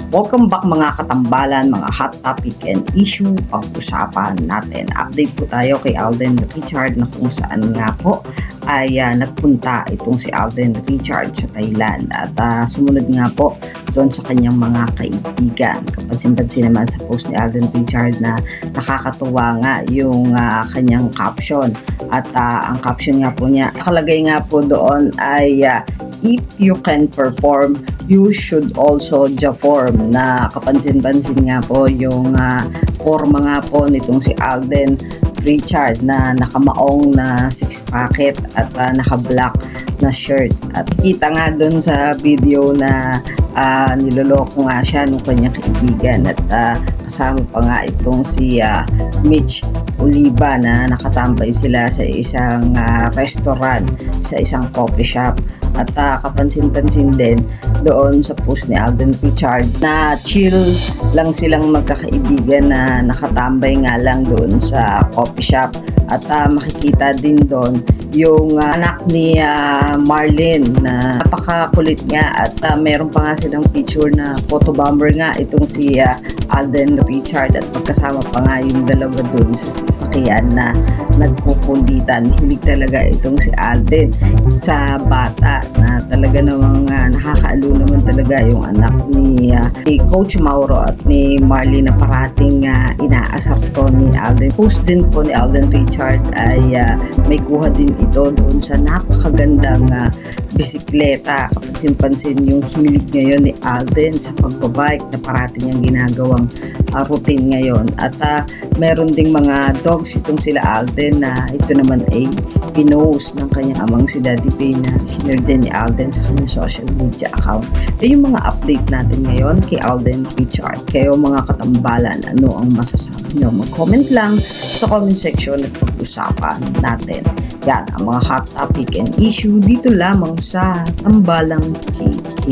Welcome back mga katambalan, mga hot topic and issue pag-usapan natin. Update po tayo kay Alden Richard na kung saan nga po ay nagpunta itong si Alden Richard sa Thailand at sumunod nga po doon sa kanyang mga kaibigan. Kapansin-pansin naman sa post ni Alden Richard na nakakatuwa nga yung kanyang caption at ang caption nga po niya, nakalagay nga po doon ay if you can perform, you should also perform, na kapansin-pansin nga po yung forma nga po nitong si Alden Richard na nakamaong na six packet at naka-black na shirt. At kita nga doon sa video na niloloko nga siya ng kanyang kaibigan at kasama pa nga itong si Mitch Oliva na nakatambay sila sa isang restaurant, sa isang coffee shop. At kapansin-pansin din doon sa post ni Alden Richard na chill lang silang magkakaibigan na nakatambay nga lang doon sa coffee shop. At makikita din doon yung anak ni Marlene na napakakulit nga at meron pa nga silang picture na photo bomber nga itong si Alden Richard at magkasama pa nga yung dalawa doon sa sasakyan na nagkukulitan. Hilig talaga itong si Alden sa bata na talaga namang nakakaalo naman talaga yung anak ni Coach Mauro at ni Marlene na parating inaasar to ni Alden. Post din po ni Alden Richard ay may kuha din ito doon sa napakagandang bisikleta. Kapansin-pansin yung hilig ngayon ni Alden sa pagbabike na parating niyang ginagawang routine ngayon. At meron ding mga dogs itong sila Alden na ito naman ay pinost ng kanyang amang si Daddy P na sinare din ni Alden sa kanyang social media account. Ito yung mga update natin ngayon kay Alden Richard. Kayo mga katambalan, ano ang masasabi nyo? Mag-comment lang sa comment section at pag-usapan natin. Yan ang mga hot topic and issue dito lamang sa Tambalang KK.